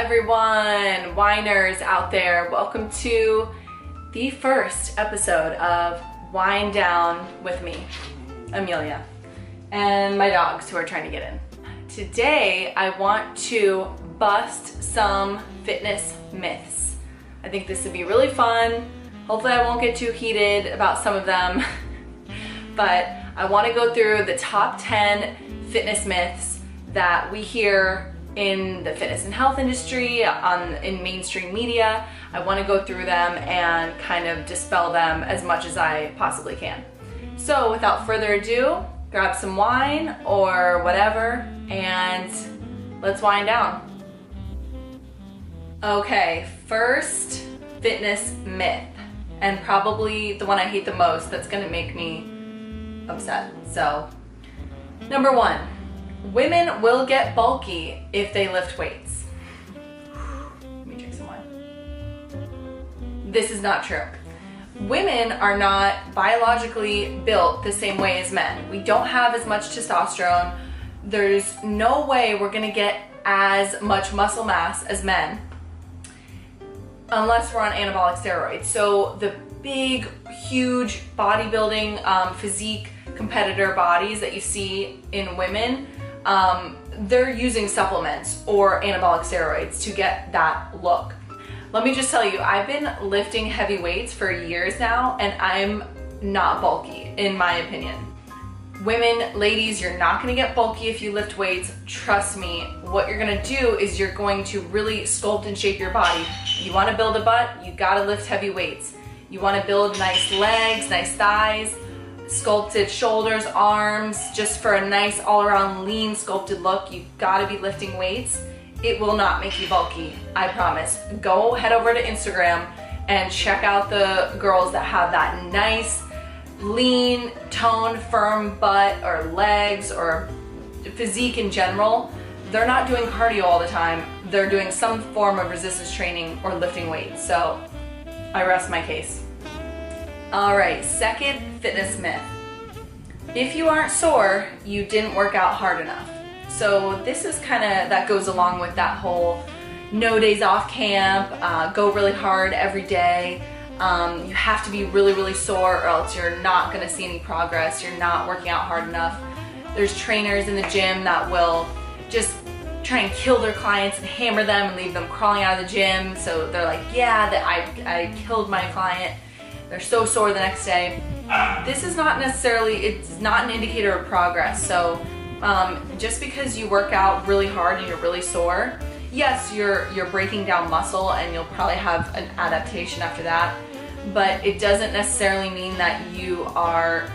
everyone, whiners out there. Welcome to the first episode of Wine Down with me, Amelia, and my dogs who are trying to get in. Today, I want to bust some fitness myths. I think this would be really fun. Hopefully I won't get too heated about some of them, but I want to go through the top 10 fitness myths that we hear in the fitness and health industry, in mainstream media. I want to go through them and kind of dispel them as much as I possibly can. So without further ado, grab some wine or whatever and let's wind down. Okay, first fitness myth, and probably the one I hate the most that's gonna make me upset. So, number one, women will get bulky if they lift weights. Let me drink some wine. This is not true. Women are not biologically built the same way as men. We don't have as much testosterone. There's no way we're gonna get as much muscle mass as men unless we're on anabolic steroids. So the big, huge bodybuilding physique competitor bodies that you see in women, they're using supplements or anabolic steroids to get that look. Let me just tell you, I've been lifting heavy weights for years now and I'm not bulky, in my opinion. Women, ladies, you're not gonna get bulky if you lift weights. Trust me, what you're gonna do is you're going to really sculpt and shape your body. You wanna build a butt, you gotta lift heavy weights. You wanna build nice legs, nice thighs, sculpted shoulders, arms, just for a nice all-around lean sculpted look, you've gotta be lifting weights. It will not make you bulky, I promise. Go head over to Instagram and check out the girls that have that nice, lean, toned, firm butt or legs or physique in general. They're not doing cardio all the time. They're doing some form of resistance training or lifting weights. So I rest my case. All right, second fitness myth. If you aren't sore, you didn't work out hard enough. So this is that goes along with that whole no days off camp, go really hard every day. You have to be really, really sore or else you're not gonna see any progress. You're not working out hard enough. There's trainers in the gym that will just try and kill their clients and hammer them and leave them crawling out of the gym. So they're like, yeah, I killed my client. They're so sore the next day. This is not necessarily, it's not an indicator of progress. So just because you work out really hard and you're really sore, yes, you're breaking down muscle and you'll probably have an adaptation after that, but it doesn't necessarily mean that you are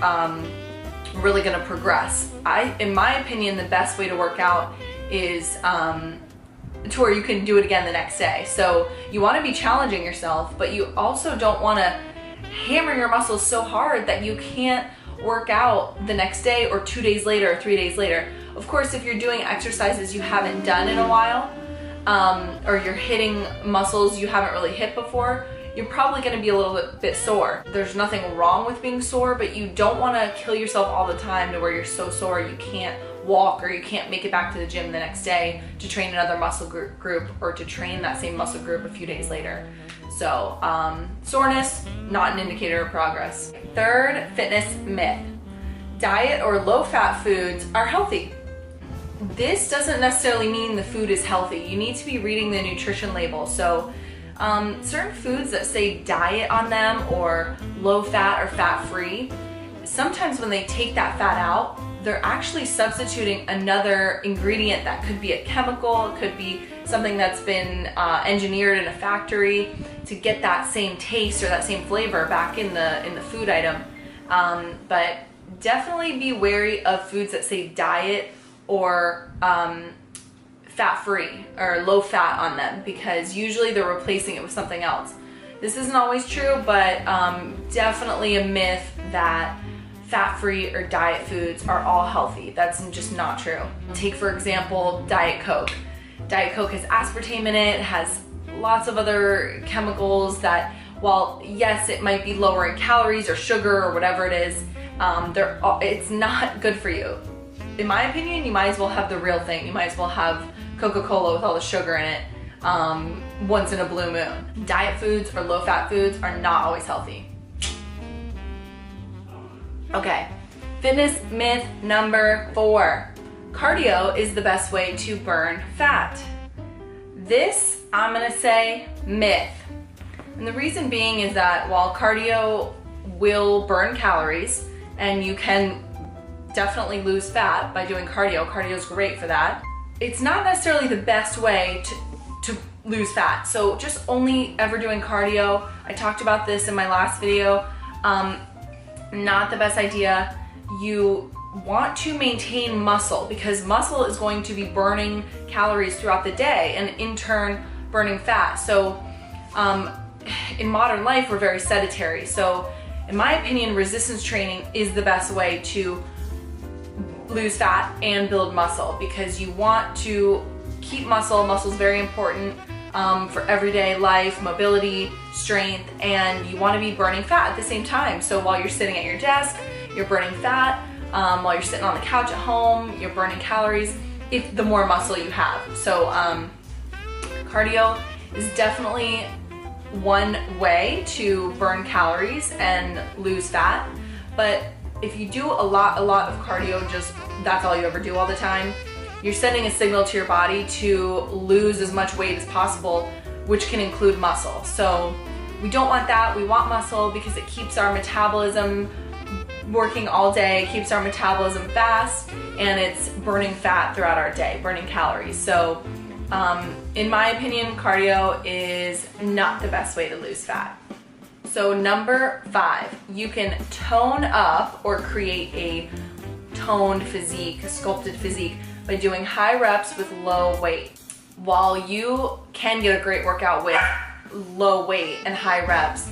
really gonna progress. In my opinion, the best way to work out is to where you can do it again the next day. So you wanna be challenging yourself, but you also don't wanna hammer your muscles so hard that you can't work out the next day or 2 days later or 3 days later. Of course, if you're doing exercises you haven't done in a while, or you're hitting muscles you haven't really hit before, you're probably gonna be a little bit sore. There's nothing wrong with being sore, but you don't wanna kill yourself all the time to where you're so sore you can't walk or you can't make it back to the gym the next day to train another muscle group or to train that same muscle group a few days later. So soreness, not an indicator of progress. Third fitness myth, diet or low-fat foods are healthy. This doesn't necessarily mean the food is healthy. You need to be reading the nutrition label. So certain foods that say diet on them or low-fat or fat-free, sometimes when they take that fat out, they're actually substituting another ingredient that could be a chemical, it could be something that's been engineered in a factory to get that same taste or that same flavor back in the food item. But definitely be wary of foods that say diet or fat-free or low fat on them, because usually they're replacing it with something else. This isn't always true, but definitely a myth that fat-free or diet foods are all healthy. That's just not true. Take, for example, Diet Coke. Diet Coke has aspartame in it, has lots of other chemicals that, while yes, it might be lower in calories or sugar or whatever it is, it's not good for you. In my opinion, you might as well have the real thing. You might as well have Coca-Cola with all the sugar in it. once in a blue moon. Diet foods or low-fat foods are not always healthy. Okay, fitness myth number 4. Cardio is the best way to burn fat. This, I'm gonna say, myth. And the reason being is that while cardio will burn calories, and you can definitely lose fat by doing cardio, cardio is great for that, it's not necessarily the best way to lose fat. So just only ever doing cardio, I talked about this in my last video, not the best idea. You want to maintain muscle because muscle is going to be burning calories throughout the day and in turn burning fat. So in modern life, we're very sedentary. So in my opinion, resistance training is the best way to lose fat and build muscle because you want to keep muscle. Muscle is very important for everyday life, mobility, strength, and you want to be burning fat at the same time. So while you're sitting at your desk, you're burning fat. While you're sitting on the couch at home, you're burning calories if the more muscle you have. So cardio is definitely one way to burn calories and lose fat. But if you do a lot of cardio, just that's all you ever do all the time, you're sending a signal to your body to lose as much weight as possible, which can include muscle. So we don't want that. We want muscle because it keeps our metabolism working all day, keeps our metabolism fast, and it's burning fat throughout our day, burning calories. So in my opinion, cardio is not the best way to lose fat. So number 5, you can tone up or create a toned physique, a sculpted physique by doing high reps with low weight. While you can get a great workout with low weight and high reps,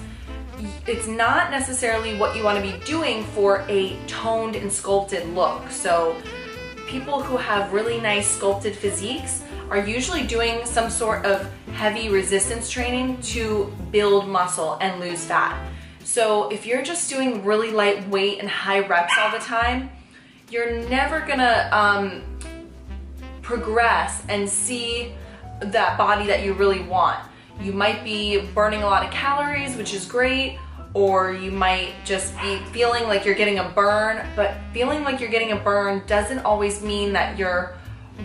it's not necessarily what you want to be doing for a toned and sculpted look. So people who have really nice sculpted physiques are usually doing some sort of heavy resistance training to build muscle and lose fat. So if you're just doing really light weight and high reps all the time, you're never gonna progress and see that body that you really want. You might be burning a lot of calories, which is great, or you might just be feeling like you're getting a burn, but feeling like you're getting a burn doesn't always mean that you're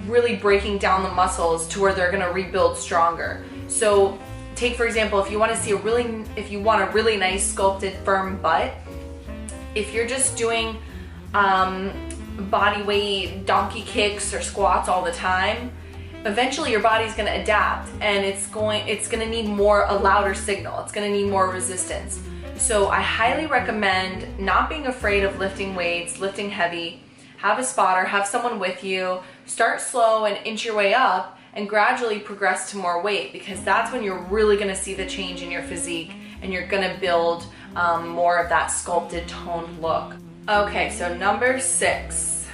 really breaking down the muscles to where they're gonna rebuild stronger. So take for example, if you want a really nice sculpted firm butt, if you're just doing body weight donkey kicks or squats all the time, eventually your body's going to adapt and it's going to need a louder signal. It's going to need more resistance. So I highly recommend not being afraid of lifting weights, lifting heavy. Have a spotter, have someone with you, start slow and inch your way up and gradually progress to more weight, because that's when you're really going to see the change in your physique and you're going to build more of that sculpted toned look. Okay, so number 6.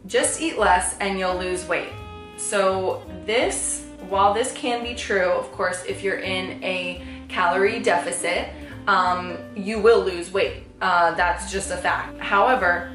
Just eat less and you'll lose weight. So while this can be true, of course, if you're in a calorie deficit, you will lose weight. That's just a fact. However,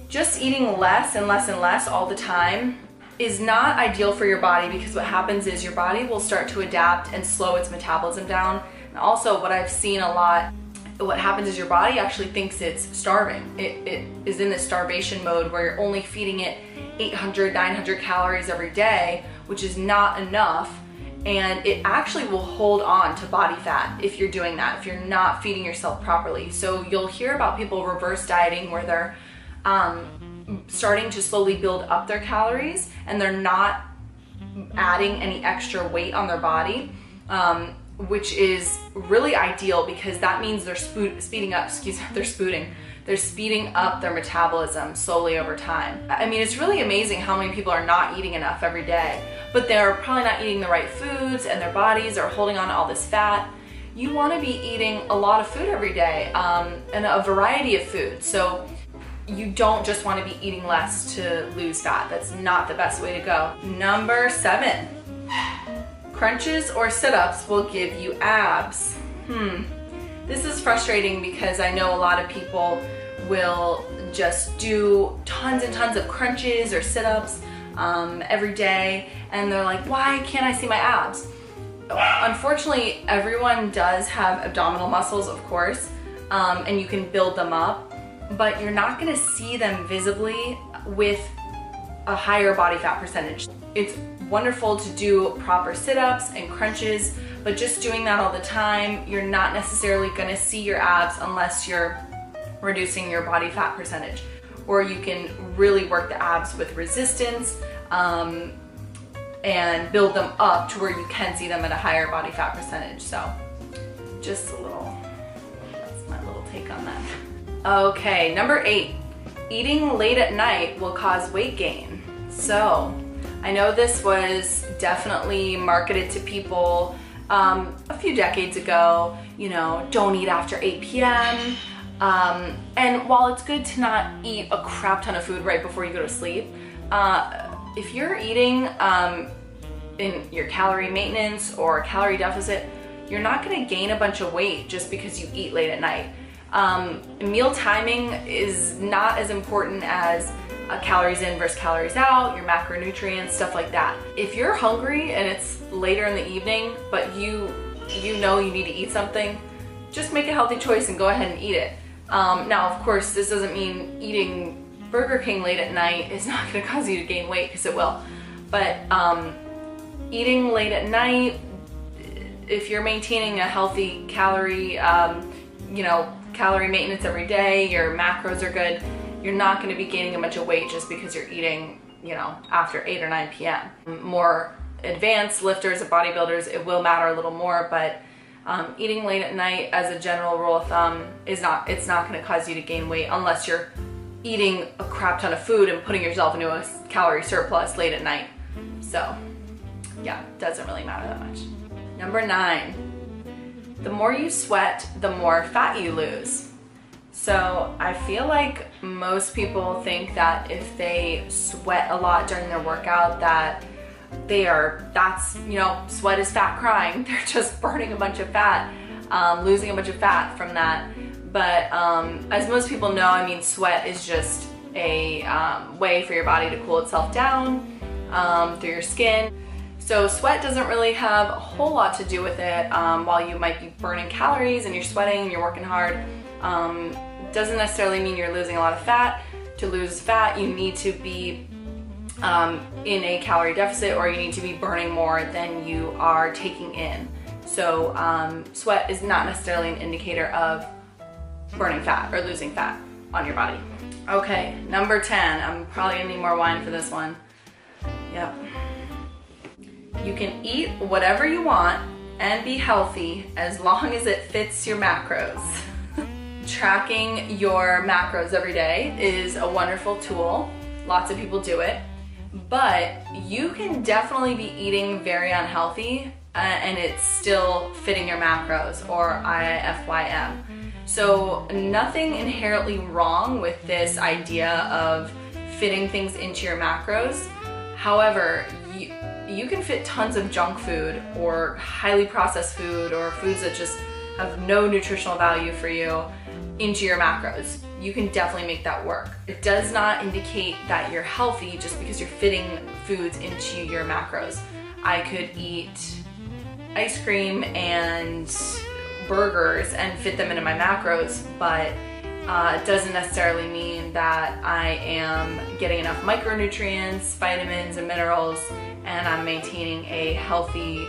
just eating less and less and less all the time is not ideal for your body, because what happens is your body will start to adapt and slow its metabolism down. And also what I've seen a lot, what happens is your body actually thinks it's starving. It is in this starvation mode where you're only feeding it 800, 900 calories every day, which is not enough. And it actually will hold on to body fat if you're doing that, if you're not feeding yourself properly. So you'll hear about people reverse dieting where they're starting to slowly build up their calories and they're not adding any extra weight on their body, which is really ideal, because that means they're speeding up their metabolism slowly over time. I mean, it's really amazing how many people are not eating enough every day, but they're probably not eating the right foods and their bodies are holding on to all this fat. You want to be eating a lot of food every day, and a variety of food. So you don't just want to be eating less to lose fat. That's not the best way to go. Number 7. Crunches or sit-ups will give you abs. This is frustrating because I know a lot of people will just do tons and tons of crunches or sit-ups. every day, and they're like, why can't I see my abs? Unfortunately, everyone does have abdominal muscles, of course, and you can build them up, but you're not gonna see them visibly with a higher body fat percentage. It's wonderful to do proper sit-ups and crunches, but just doing that all the time, you're not necessarily gonna see your abs unless you're reducing your body fat percentage. Or you can really work the abs with resistance and build them up to where you can see them at a higher body fat percentage. So just a little, that's my little take on that. Okay, number 8, eating late at night will cause weight gain. So I know this was definitely marketed to people a few decades ago, you know, don't eat after 8 p.m. And while it's good to not eat a crap ton of food right before you go to sleep, if you're eating in your calorie maintenance or calorie deficit, you're not gonna gain a bunch of weight just because you eat late at night. Meal timing is not as important as calories in versus calories out, your macronutrients, stuff like that. If you're hungry and it's later in the evening, but you know you need to eat something, just make a healthy choice and go ahead and eat it. Now, of course, this doesn't mean eating Burger King late at night is not going to cause you to gain weight, because it will. But eating late at night, if you're maintaining a healthy calorie, calorie maintenance every day, your macros are good, you're not going to be gaining a bunch of weight just because you're eating, after 8 or 9 p.m. More advanced lifters and bodybuilders, it will matter a little more, but eating late at night, as a general rule of thumb, it's not going to cause you to gain weight unless you're eating a crap ton of food and putting yourself into a calorie surplus late at night. So yeah, doesn't really matter that much. Number 9, the more you sweat, the more fat you lose. So I feel like most people think that if they sweat a lot during their workout, sweat is fat crying. They're just burning a bunch of fat, losing a bunch of fat from that. But as most people know, sweat is just a way for your body to cool itself down through your skin. So sweat doesn't really have a whole lot to do with it. While you might be burning calories and you're sweating and you're working hard, doesn't necessarily mean you're losing a lot of fat. To lose fat, you need to be in a calorie deficit, or you need to be burning more than you are taking in. So sweat is not necessarily an indicator of burning fat or losing fat on your body. Okay, number 10. I'm probably gonna need more wine for this one. Yep. You can eat whatever you want and be healthy as long as it fits your macros. Tracking your macros every day is a wonderful tool. Lots of people do it. But you can definitely be eating very unhealthy and it's still fitting your macros, or IFYM. So nothing inherently wrong with this idea of fitting things into your macros. However, you can fit tons of junk food or highly processed food or foods that just have no nutritional value for you into your macros. You can definitely make that work. It does not indicate that you're healthy just because you're fitting foods into your macros. I could eat ice cream and burgers and fit them into my macros, but it doesn't necessarily mean that I am getting enough micronutrients, vitamins, and minerals, and I'm maintaining a healthy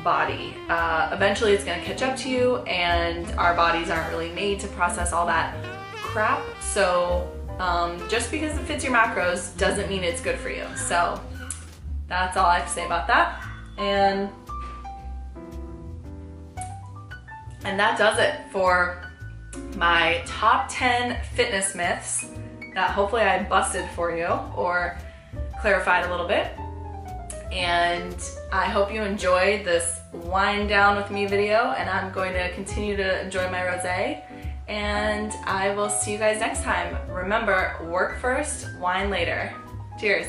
body. Eventually it's gonna catch up to you, and our bodies aren't really made to process all that crap. So just because it fits your macros doesn't mean it's good for you. So that's all I have to say about that. And that does it for my top 10 fitness myths that hopefully I busted for you or clarified a little bit. And I hope you enjoyed this wind down with me video, and I'm going to continue to enjoy my rosé, and I will see you guys next time. Remember, work first, wine later. Cheers.